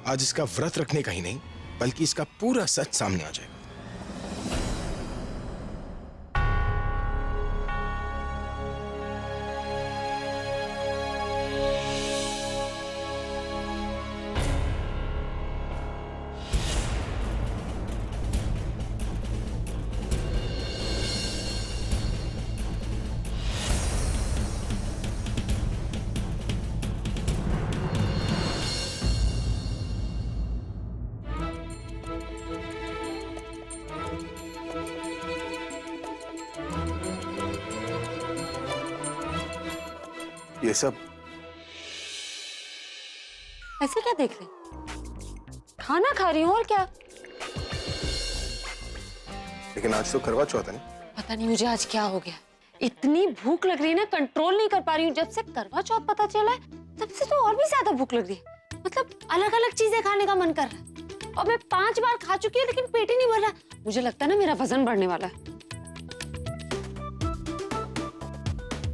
आज इसका व्रत रखने का ही नहीं बल्कि इसका पूरा सच सामने आ जाएगा। ये सब ऐसे क्या देख रहे? खाना खा रही हूँ और क्या। लेकिन आज तो करवा चौथ है ना। पता नहीं मुझे आज क्या हो गया, इतनी भूख लग रही है ना, कंट्रोल नहीं कर पा रही हूँ। जब से करवा चौथ पता चला है तब से तो और भी ज्यादा भूख लग रही है। मतलब अलग अलग चीजें खाने का मन कर रहा है और मैं 5 बार खा चुकी हूँ लेकिन पेट ही नहीं भर रहा। मुझे लगता है ना मेरा वजन बढ़ने वाला है।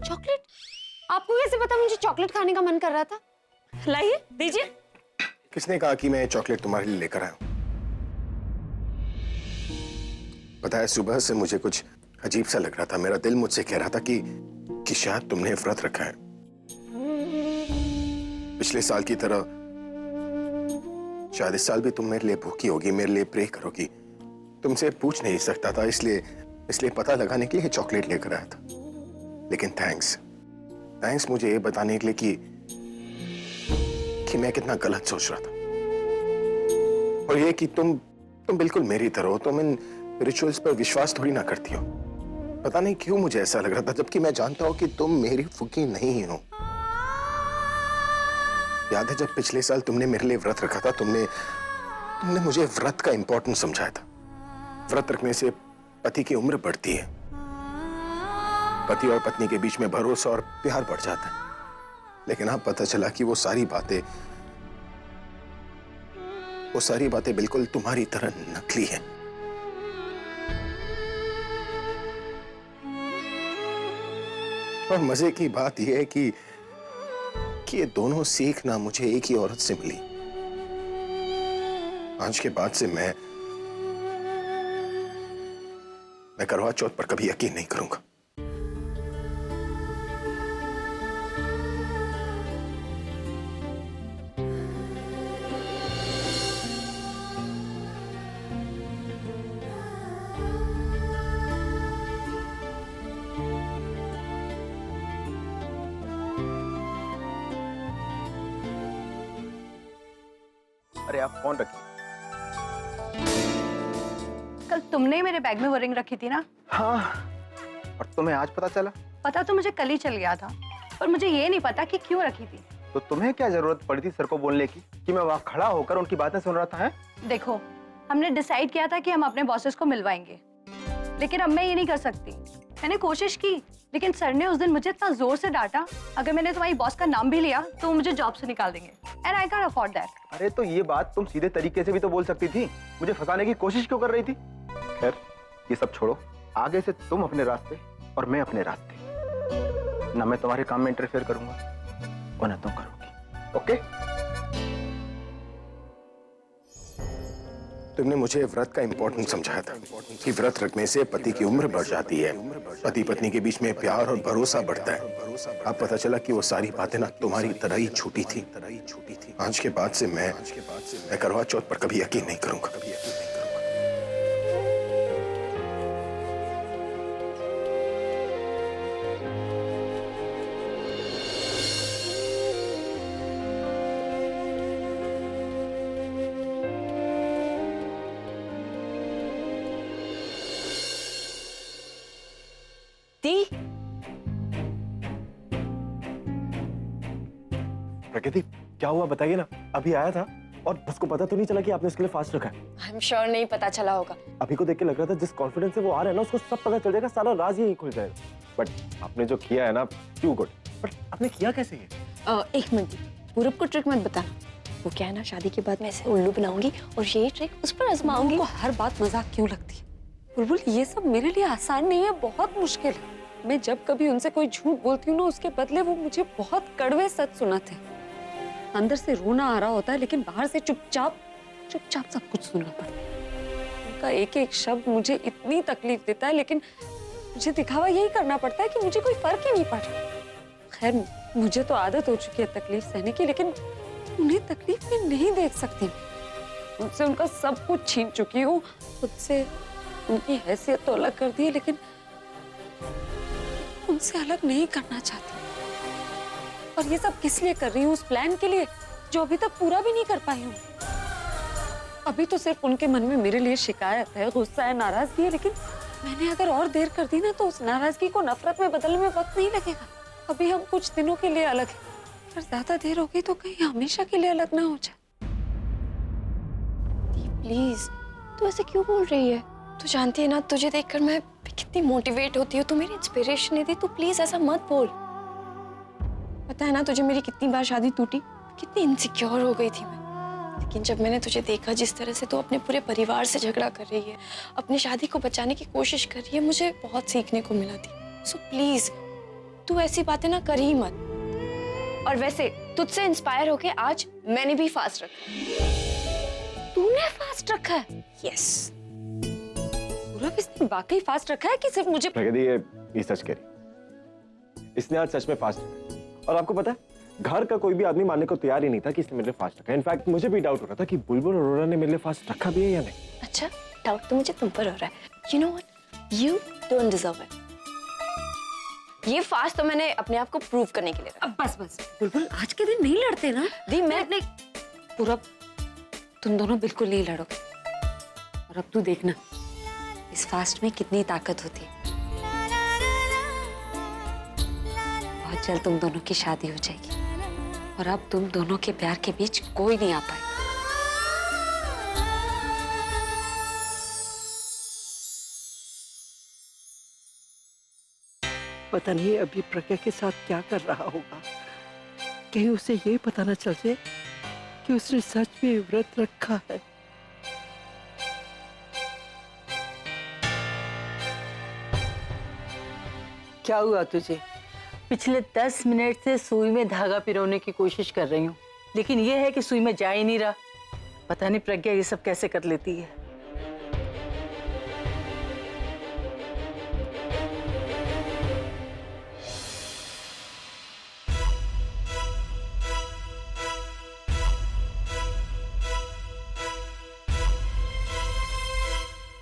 चॉकलेट? आपको कैसे पता मुझे चॉकलेट खाने का मन कर रहा था? लाइए, दीजिए। किसने कहा कि मैं चॉकलेट तुम्हारे लिए लेकर आया हूं? पता है सुबह से मुझे कुछ अजीब सा लग रहा था। मेरा दिल मुझसे कह रहा था कि शायद तुमने व्रत रखा है। पिछले साल की तरह शायद इस साल भी तुम मेरे लिए भूखी होगी, मेरे लिए प्रे करोगी। तुमसे पूछ नहीं सकता था, इसलिए पता लगाने के लिए चॉकलेट लेकर आया था। लेकिन थैंक्स मुझे ये बताने के लिए कि मैं कितना गलत सोच रहा था। और ये कि तुम बिल्कुल मेरी तरह हो। तुम इन रिचुअल्स पर विश्वास थोड़ी ना करती हो। पता नहीं क्यों मुझे ऐसा लग रहा था, जबकि मैं जानता हूं कि तुम मेरी फूफी नहीं हो। याद है जब पिछले साल तुमने मेरे लिए व्रत रखा था, तुमने मुझे व्रत का इंपॉर्टेंस समझाया था। व्रत रखने से पति की उम्र बढ़ती है, पति और पत्नी के बीच में भरोसा और प्यार बढ़ जाता है। लेकिन अब पता चला कि वो सारी बातें बिल्कुल तुम्हारी तरह नकली हैं। और मजे की बात यह है कि ये दोनों सीखना मुझे एक ही औरत से मिली। आज के बाद से मैं करवा चौथ पर कभी यकीन नहीं करूंगा। अरे आप फोन रखिए। कल तुमने मेरे बैग में वो रिंग रखी थी ना? हाँ, और तुम्हें आज पता चला? पता तो मुझे कल ही चल गया था, पर मुझे ये नहीं पता कि क्यों रखी थी। तो तुम्हें क्या जरूरत पड़ी थी सर को बोलने की कि मैं वहाँ खड़ा होकर उनकी बातें सुन रहा था? है? देखो, हमने डिसाइड किया था कि हम अपने बॉसेस को मिलवाएंगे, लेकिन अब मैं ये नहीं कर सकती। मैंने कोशिश की, लेकिन सर ने उस दिन मुझे इतना जोर से डांटा, अगर मैंने तुम्हारी बॉस का नाम भी लिया तो वो मुझे जॉब से निकाल देंगे। And I can't afford that. अरे तो ये बात तुम सीधे तरीके से भी तो बोल सकती थी। मुझे फंसाने की कोशिश क्यों कर रही थी? खैर, ये सब छोड़ो। आगे से तुम अपने रास्ते और मैं अपने रास्ते। ना मैं तुम्हारे काम में इंटरफेयर करूंगा और ना तुम करोगी। ओके? तुमने मुझे व्रत का इंपॉर्टेंस समझाया था कि व्रत रखने से पति की उम्र बढ़ जाती है, पति पत्नी के बीच में प्यार और भरोसा बढ़ता है। अब पता चला कि वो सारी बातें ना तुम्हारी तरह ही झूठी थी। आज के बाद से मैं करवा चौथ पर कभी यकीन नहीं करूंगा। प्रकृति, क्या हुआ बताइए ना। अभी आया था और उसको पता तो नहीं चला कि आपने इसके लिए फास्ट रखा है। आई एम श्योर नहीं पता चला होगा। अभी को देख के लग रहा था जिस कॉन्फिडेंस से वो आ रहा है ना, उसको सब पता चल जाएगा, सारा राज ही खुल जाएगा। बट आपने जो किया है ना, टू गुड। बट आपने किया कैसे ये? एक मिनट, पूरब को ट्रिक मत बताना। वो क्या है ना, शादी के बाद मैं ऐसे उल्लू बनाऊंगी और ये ट्रिक उस पर आजमाऊंगी। वो हर बात मजाक क्यों लगती है? बुलबुल, ये सब मेरे लिए आसान नहीं है, बहुत मुश्किल है। मैं जब कभी उनसे कोई झूठ बोलती हूँ ना, उसके बदले वो मुझे बहुत कड़वे सच सुनाते हैं। अंदर से रोना आ रहा होता है, लेकिन बाहर से चुपचाप चुपचाप सब कुछ सुनना पड़ता है। उनका एक एक शब्द मुझे इतनी तकलीफ देता है, लेकिन मुझे दिखावा यही करना पड़ता है कि मुझे कोई फर्क ही नहीं पड़ रहा। खैर, मुझे तो आदत हो चुकी है तकलीफ सहने की, लेकिन उन्हें तकलीफ में नहीं देख सकती। उनसे उनका सब कुछ छीन चुकी हूँ, खुद से उनकी हैसियत तो अलग कर दी है, लेकिन उनसे अलग नहीं करना चाहती। और ये सब किस लिए कर रही हूँ? उस प्लान के लिए जो अभी तक पूरा भी नहीं कर पाई हूँ। अभी तो सिर्फ उनके मन में मेरे लिए शिकायत है, गुस्सा है, नाराजगी है, लेकिन मैंने अगर और देर कर दी ना तो उस नाराजगी को नफरत में बदलने में वक्त नहीं लगेगा। अभी हम कुछ दिनों के लिए अलग हैं, पर ज्यादा देर हो गई तो कहीं हमेशा के लिए अलग ना हो जाए। प्लीज, तू ऐसे क्यों बोल रही है? तू जानती है ना, तुझे देखकर मैं कितनी मोटिवेट होती हूँ। तू मेरी इंस्पिरेशन है। तू प्लीज ऐसा मत बोल। पता है ना तुझे मेरी कितनी बार शादी टूटी, कितनी इनसिक्योर हो गई थी मैं। लेकिन जब मैंने तुझे देखा जिस तरह से तू अपने पूरे परिवार से झगड़ा कर रही है, अपनी शादी को बचाने की कोशिश कर रही है, मुझे बहुत सीखने को मिला थी। सो प्लीज तू ऐसी बातें ना कर ही मत। और वैसे तुझसे इंस्पायर होके आज मैंने भी फास्ट रखा। तूने फास्ट रखा है? यस। पूरा इसने वाकई फास्ट रखा है कि सिर्फ मुझे? प्रगति, ये सच कह रही। इसने आज सच में फास्ट रखा। और आपको पता है, घर का कोई भी आदमी मानने को तैयार ही नहीं था कि इसने मेरे लिए फास्ट रखा। इनफैक्ट मुझे भी डाउट हो रहा था कि बुलबुल अरोड़ा ने मेरे लिए फास्ट रखा भी है या नहीं। अच्छा, डाउट तो मुझे तुम पर हो रहा है। You know what, you don't deserve it. ये फास्ट तो मैंने अपने आप को प्रूव करने के लिए रखा। अब बस बस बुलबुल, आज के दिन नहीं लड़ते ना दी। मैं अपने पूरा, तुम दोनों बिल्कुल नहीं लड़ोगे। और अब तू देखना इस फास्ट में कितनी ताकत होती है। बहुत जल्द तुम दोनों की शादी हो जाएगी और अब तुम दोनों के प्यार के बीच कोई नहीं आ पाएगा। पता नहीं अभी प्रज्ञा के साथ क्या कर रहा होगा। कहीं उसे ये पता न चल जाए कि उसने सच में व्रत रखा है। क्या हुआ तुझे? पिछले 10 मिनट से सुई में धागा पिरोने की कोशिश कर रही हूँ, लेकिन ये है कि सुई में जा ही नहीं रहा। पता नहीं प्रज्ञा ये सब कैसे कर लेती है।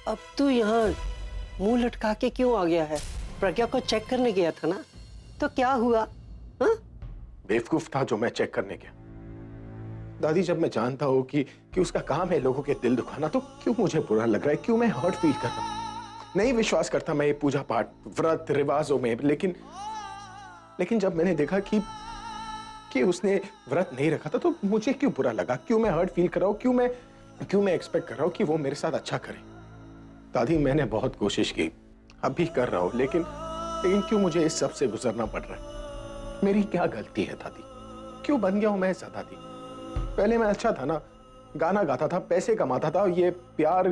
अब तू यहाँ मुंह लटका के क्यों आ गया है? प्रज्ञा को चेक करने गया था ना, तो क्या हुआ? हाँ? बेवकूफ था जो मैं चेक करने गया। दादी, जब मैं जानता हूँ कि उसका काम है लोगों के दिल दुखाना, तो क्यों मुझे बुरा लग रहा है? क्यों मैं हर्ट फील कर रहा हूँ? नहीं विश्वास करता मैं ये पूजा पाठ, व्रत, रिवाजों में, लेकिन जब मैंने देखा कि उसने व्रत नहीं रखा था, तो मुझे क्यों बुरा लगा? क्यों मैं हर्ट फील कर रहा हूँ? क्यों मैं एक्सपेक्ट कर रहा हूँ कि वो मेरे साथ अच्छा करे? दादी, मैंने बहुत कोशिश की, अब भी कर रहा हूँ, लेकिन क्यों मुझे इस सब से गुजरना पड़ रहा है? मेरी क्या गलती है दादी? क्यों बन गया हूं मैं ऐसा दादी? पहले मैं अच्छा था ना, गाना गाता था, पैसे कमाता था, ये प्यार,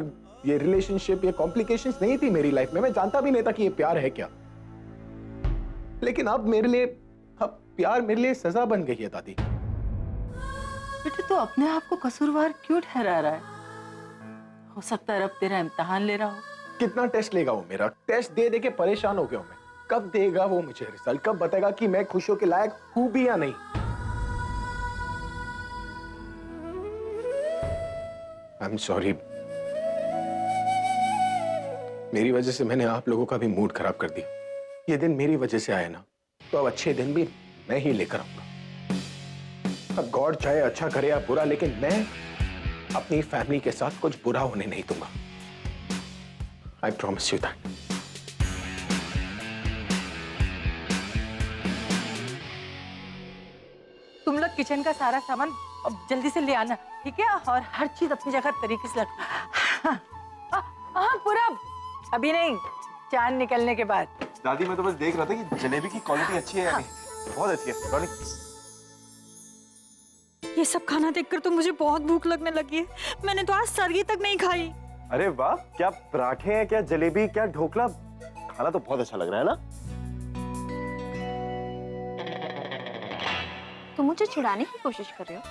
ये रिलेशनशिप, ये कॉम्प्लिकेशंस नहीं थी मेरी लाइफ में। मैं जानता भी नहीं था कि ये प्यार है क्या। लेकिन अब प्यार मेरे लिए सजा बन गई है दादी। बेटे, तो अपने आप को कसूरवार क्यों ठहरा रहा है? हो सकता है रब तेरा इम्तिहान ले रहा हो। कितना टेस्ट लेगा वो मेरा? टेस्ट दे दे के परेशान हो गया हूं मैं। कब देगा वो मुझे रिजल्ट? कब बताएगा कि मैं खुशियों के लायक हूं भी या नहीं? आई एम सॉरी, मेरी वजह से मैंने आप लोगों का भी मूड खराब कर दिया। ये दिन मेरी वजह से आए ना, तो अब अच्छे दिन भी मैं ही लेकर आऊंगा। अब गॉड चाहे अच्छा करे या बुरा, लेकिन मैं अपनी फैमिली के साथ कुछ बुरा होने नहीं दूंगा। I promise you that. तुम लोग किचन का सारा सामान अब जल्दी से ले आना, ठीक है? और हर चीज अपनी जगह तरीके से रखना। हाँ पूरा, अभी नहीं, चांद निकलने के बाद। दादी, मैं तो बस देख रहा था कि जलेबी की क्वालिटी अच्छी है या नहीं। बहुत अच्छी है रॉनी। ये सब खाना देखकर तो मुझे बहुत भूख लगने लगी है। मैंने तो आज सरगी तक नहीं खाई। अरे वाह, क्या पराठे हैं, क्या जलेबी, क्या ढोकला। खाना तो बहुत अच्छा लग रहा है ना? तुम मुझे चिढ़ाने की कोशिश कर रहे हो।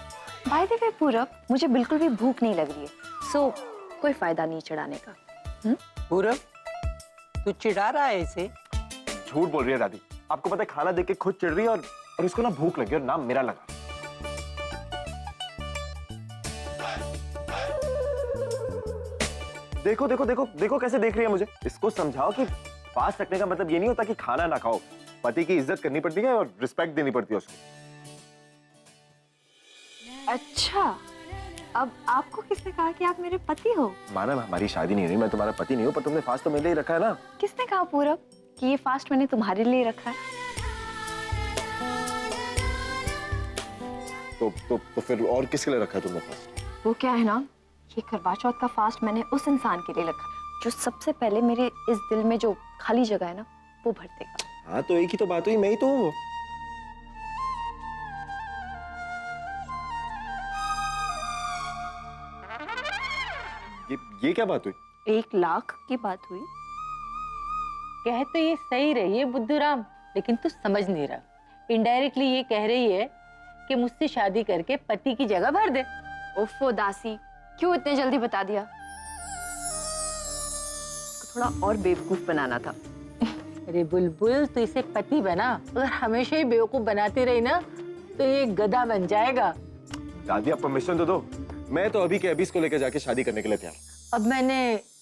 बाय द वे पूरब, मुझे बिल्कुल भी भूख नहीं लग रही है, सो कोई फायदा नहीं चिढ़ाने का। पूरब, तू चिढ़ा रहा है इसे? झूठ बोल रही है दादी। आपको पता है खाना देख के खुद चिढ़ रही है और इसको ना भूख लगी और नाम मेरा लगा। देखो देखो देखो देखो कैसे देख रही है मुझे। इसको समझाओ कि फास्ट रखने का मतलब ये नहीं होता कि खाना ना खाओ। पति की इज्जत करनी पड़ती है और रिस्पेक्ट देनी पड़ती है उसको। अच्छा, अब आपको किसने कहा कि आप मेरे पति हो? माना हमारी शादी नहीं हुई, मैं तुम्हारा पति नहीं हूँ, पर तुमने फास्ट तो मेरे लिए रखा है ना। किसने कहा पूरब कि ये फास्ट मैंने तुम्हारे लिए रखा है? तो फिर और किसके लिए रखा है तुमने फास्ट? वो क्या है ना, ये करवा चौथ का फास्ट मैंने उस इंसान के लिए रखा जो सबसे पहले मेरे इस दिल में जो खाली जगह है ना वो भर देगा। हाँ तो एक ही तो बात हुई, मैं ही तो हूँ। ये क्या बात हुई? 1 लाख की बात हुई। कह तो ये सही रही है बुद्धूराम, लेकिन तू समझ नहीं रहा। इनडायरेक्टली ये कह रही है कि मुझसे शादी करके पति की जगह भर दे। ओफो दासी, क्यों इतने जल्दी बता दिया? इसको थोड़ा और बेवकूफ बनाना था। अरे बुलबुल, तू इसे पति बना, अगर हमेशा ही बेवकूफ बनाती रही ना तो ये गधा बन जाएगा। दादी आप परमिशन तो दो, मैं तो अभी के अभी इसको लेकर जाके शादी करने के लिए तैयार। अब मैंने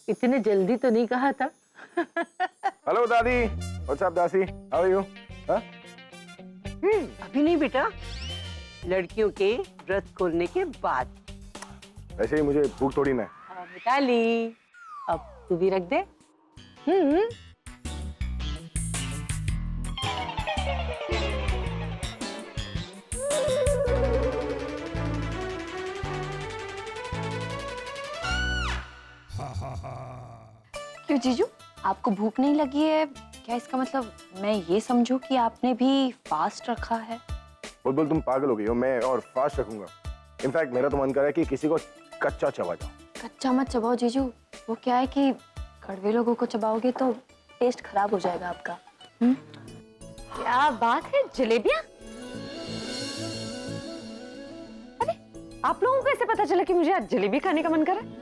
इतने जल्दी तो नहीं कहा था। हेलो दादी, व्हाट्स अप दासी, हाउ आर यू? अभी नहीं बेटा, लड़कियों के व्रत खोलने के बाद। वैसे ही मुझे भूख थोड़ी ना है। हाँ, मिटा ली, अब तू भी रख दे। क्यों जीजू, आपको भूख नहीं लगी है क्या? इसका मतलब मैं ये समझूं कि आपने भी फास्ट रखा है? बुलबुल तुम पागल हो गई हो, मैं और फास्ट रखूंगा। इनफैक्ट मेरा तो मन कर रहा है कि किसी को कच्चा चबा जाओ। कच्चा मत चबाओ जीजू, वो क्या है कि कड़वे लोगों को चबाओगे तो टेस्ट खराब हो जाएगा आपका। क्या बात है, जलेबियां? अरे आप लोगों को कैसे पता चला कि मुझे आज जलेबी खाने का मन कर रहा है?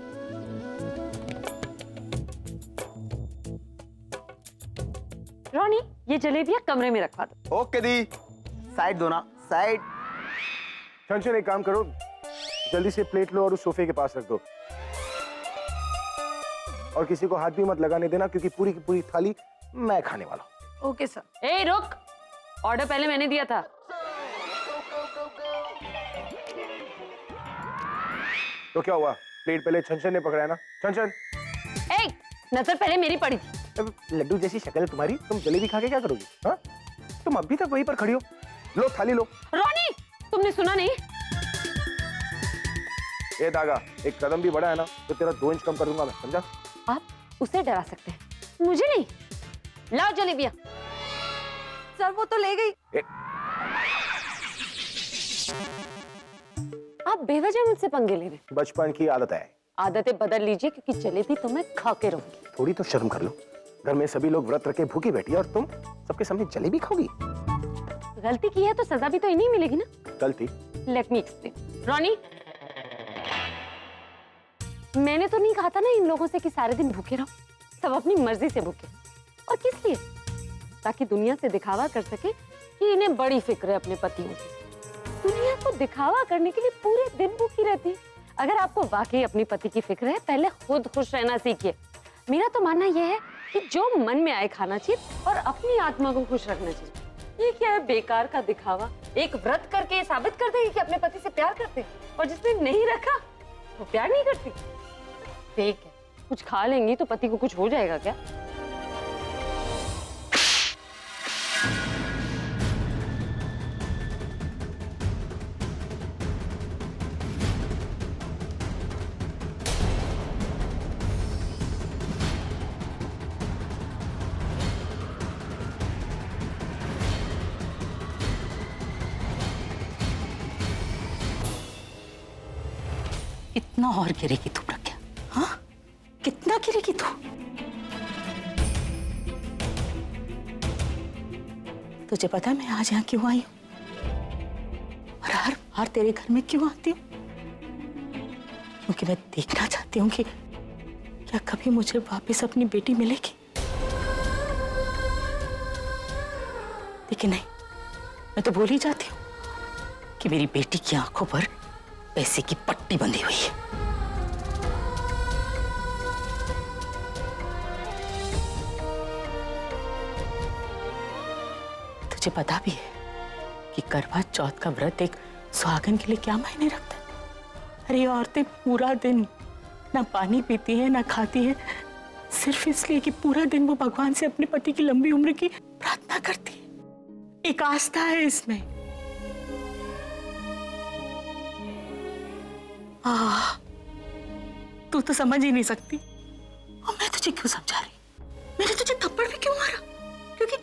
रोनी, ये जलेबियां कमरे में रखवा दो। ओके दी, साइड दो ना, साइड। छन एक काम करो, जल्दी से प्लेट लो और उस सोफे के पास रख दो। और किसी को हाथ भी मत लगाने देना क्योंकि पूरी की पूरी थाली मैं खाने वाला हूँ। Okay sir. ए रुक, ऑर्डर पहले मैंने दिया था। तो क्या हुआ, प्लेट पहले छन ने पकड़ा है ना? छन ए, नजर पहले मेरी पड़ी थी। लड्डू जैसी शक्ल है तुम्हारी, तुम जलेबी खा के क्या करोगी? हाँ, तुम अभी तक वहीं पर खड़ी हो। लो थाली लो। रोनी, तुमने सुना नहीं? ए दागा, एक कदम भी बढ़ा है ना तो तेरा 2 इंच कम कर दूंगा मैं, समझा? आप उसे डरा सकते हैं, मुझे नहीं। लाओ जलेबियां। सर वो तो ले गई। आप बेवजह मुझसे पंगे ले रहे हैं। बचपन की आदत है। आदतें बदल लीजिए क्योंकि जलेबी तो मैं खा के रहूंगी। थोड़ी तो शर्म कर लो, घर में सभी लोग व्रत रखे भूखी बैठी है और तुम सबके सामने जलेबी खाओगी? गलती की है तो सजा भी तो इन्हीं मिलेगी ना। गलती? Let me explain. रोनी, मैंने तो नहीं कहा था ना इन लोगों से कि सारे दिन भूखे रहो, सब अपनी मर्जी से भूखे। और किस लिए? ताकि दुनिया से दिखावा कर सके कि इन्हें बड़ी फिक्र है अपने पतियों की। दुनिया को दिखावा करने के लिए पूरे दिन भूखी रहती है। अगर आपको वाकई अपनी पति की फिक्र है, पहले खुद खुश रहना सीखिए। मेरा तो मानना यह है कि जो मन में आए खाना चाहिए और अपनी आत्मा को खुश रखना चाहिए। ये क्या है बेकार का दिखावा? एक व्रत करके ये साबित कर देगी कि अपने पति से प्यार करते हैं, और जिसने नहीं रखा वो प्यार नहीं करती। ठीक है, कुछ खा लेंगी तो पति को कुछ हो जाएगा क्या? कितना और गिरेगी तू प्रज्ञा? हाँ, कितना गिरेगी तू? तुझे पता है मैं आज यहाँ क्यों आई हूँ? और हर बार तेरे घर में क्यों आती हूँ? क्योंकि मैं देखना चाहती हूँ कि क्या कभी मुझे वापस अपनी बेटी मिलेगी। लेकिन नहीं, मैं तो बोल ही जाती हूँ कि मेरी बेटी की आंखों पर पैसे की पट्टी बंधी हुई है। तुझे पता भी है कि करवा चौथ का व्रत एक सुहागन के लिए क्या मायने रखता है? अरे औरतें पूरा दिन ना पानी पीती हैं ना खाती हैं, सिर्फ इसलिए कि पूरा दिन वो भगवान से अपने पति की लंबी उम्र की प्रार्थना करती है। एक आस्था है इसमें। तू तो समझ ही नहीं सकती, और मैं तुझे क्यों समझा रही? मैंने तुझे थप्पड़ भी क्यों मारा? क्योंकि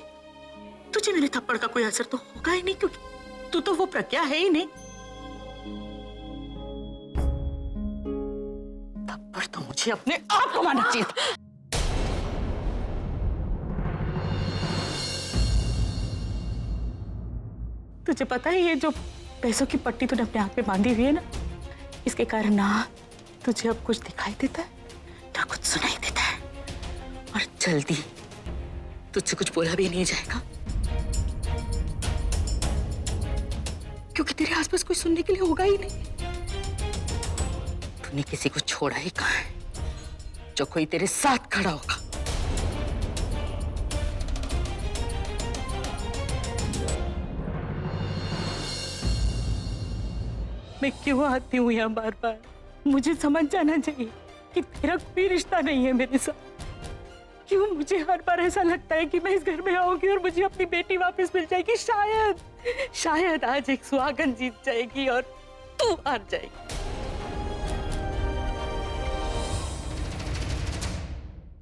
तुझे मेरे थप्पड़ का कोई असर तो होगा ही नहीं, क्योंकि तू तो वो प्रज्ञा है ही नहीं। थप्पड़ तो मुझे अपने आप को मारना चाहिए था। तुझे पता है ये जो पैसों की पट्टी तूने अपने हाथ में बांधी हुई है ना, इसके कारण ना तुझे अब कुछ दिखाई देता है ना कुछ सुनाई देता है, और जल्दी तुझसे कुछ बोला भी नहीं जाएगा, क्योंकि तेरे आसपास कोई सुनने के लिए होगा ही नहीं। तूने किसी को छोड़ा ही कहाँ है जो कोई तेरे साथ खड़ा होगा। मैं क्यों आती हूँ यहाँ बार बार? मुझे समझ जाना चाहिए कि तेरा कोई रिश्ता नहीं है मेरे साथ। क्यों मुझे हर बार ऐसा लगता है कि मैं इस घर में आऊंगी और मुझे अपनी बेटी वापस मिल जाएगी? शायद आज एक सुहागन जीत जाएगी और तू हार जाएगी।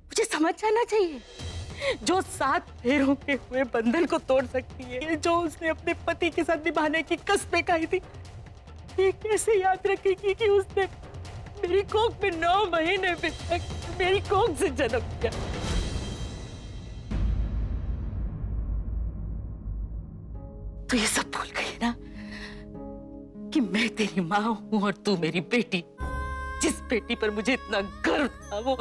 मुझे समझ जाना चाहिए, जो 7 पैरों के हुए बंधन को तोड़ सकती है, जो उसने अपने पति के साथ निभाने की कसमें खाई थी, ये कैसे याद रखेगी कि उसने मेरी कोख में 9 महीने तक मेरी कोख से जन्म लिया? तो ये सब भूल गई ना कि मैं तेरी माँ हूं और तू मेरी बेटी। जिस बेटी पर मुझे इतना गर्व था, वो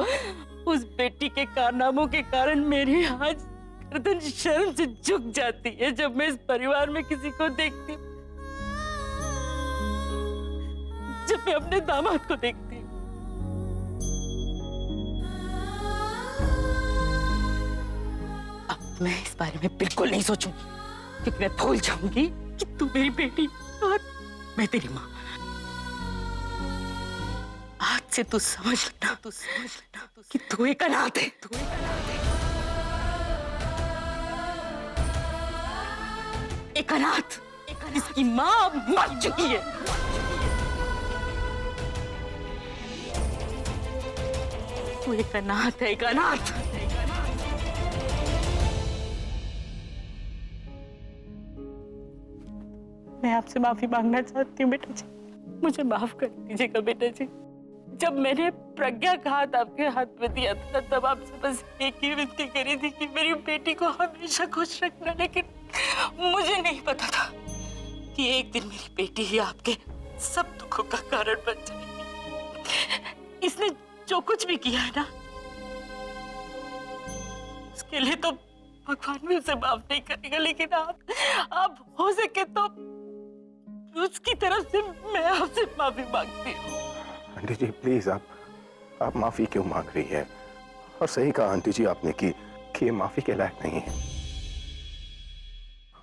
उस बेटी के कारनामों के कारण मेरी आज गर्दन शर्म से झुक जाती है जब मैं इस परिवार में किसी को देखती हूँ, जब मैं अपने दामाद को देखती हूँ। अब मैं इस बारे में बिल्कुल नहीं सोचूंगी, क्योंकि मैं भूल जाऊंगी कि तू मेरी बेटी और मैं तेरी माँ। आज से तू समझ लेना कि तू एक अनाथ है। एक अनाथ, इसकी माँ मर चुकी है। तू एक अनाथ है, एक अनाथ। मैं आपसे माफी मांगना चाहती हूँ बेटा जी, मुझे माफ कर दीजिएगा बेटा जी। जब मैंने प्रज्ञा का हाथ आपके हाथ में दिया था, तब आपसे बस एक ही विनती करी थी कि मेरी बेटी को हमेशा खुश रखना, लेकिन मुझे नहीं पता था कि एक दिन मेरी बेटी ही आपके सब दुखों का कारण बन जाएगी। इसने जो कुछ भी किया है ना, उसके लिए तो भगवान भी उसे माफ नहीं करेगा, लेकिन आप हो सके तो उसकी तरफ से मैं आपसे माफी मांगती हूँ। आंटी जी प्लीज, आप माफी क्यों मांग रही है? और सही कहा आंटी जी आपने कि ये माफी के लायक नहीं है,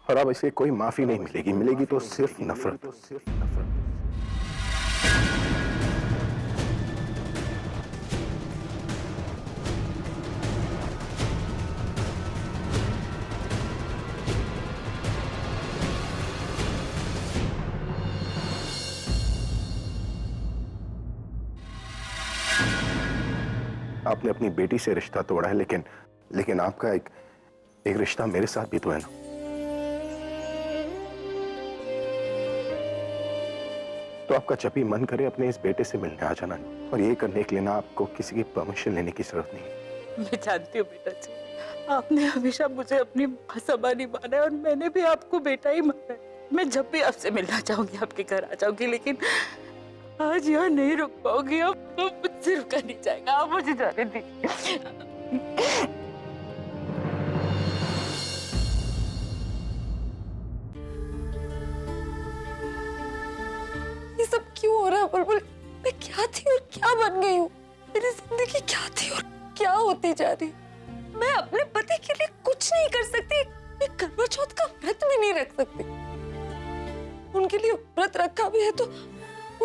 और अब इसे कोई माफी नहीं मिलेगी, मिलेगी तो सिर्फ नफरत। आपने अपनी बेटी से रिश्ता तोड़ा है, लेकिन आपका एक रिश्ता मेरे साथ भी तो है ना। तो आपका जब भी मन करे अपने इस बेटे से मिलने आ जाना, और ये करने के लिए ना आपको किसी की परमिशन लेने की जरूरत नहीं। मैं जानती हूँ बेटा जी, आपने हमेशा मुझे अपनी माँ समान ही माना है, और मैंने भी आपको बेटा ही माना है। मैं जब भी आपसे मिलना चाहूंगी आपके घर आ जाऊंगी, लेकिन आज यहाँ नहीं रुक पाऊंगी। अब मुझसे रुका नहीं जाएगा, आप मुझे जाने दीजिए। ये सब क्यों हो रहा है बुलबुल? मैं क्या थी और क्या बन गई हूँ? मेरी जिंदगी क्या थी और क्या होती जा रही? मैं अपने पति के लिए कुछ नहीं कर सकती, मैं करवा चौथ का व्रत भी नहीं रख सकती। उनके लिए व्रत रखा भी है तो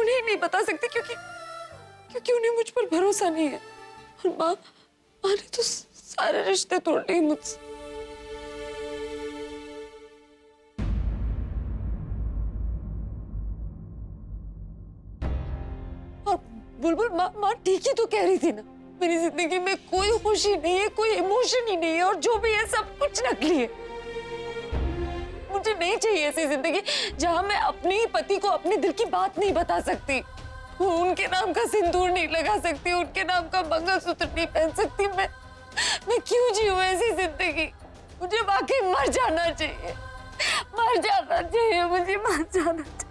उन्हें नहीं बता सकती, क्योंकि उन्हें मुझ पर भरोसा नहीं है। और माँ ने तो सारे रिश्ते तोड़ लिए मुझसे। और बुलबुल माँ ठीक ही तो कह रही थी ना, मेरी जिंदगी में कोई खुशी नहीं है, कोई इमोशन ही नहीं है, और जो भी है सब कुछ नकली है। मुझे नहीं चाहिए ऐसी जिंदगी जहां मैं अपने ही पति को अपने दिल की बात नहीं बता सकती, उनके नाम का सिंदूर नहीं लगा सकती, उनके नाम का मंगलसूत्र नहीं पहन सकती। मैं क्यों जीऊं ऐसी जिंदगी? मुझे वाकई मर जाना चाहिए, मुझे मर जाना चाहिए।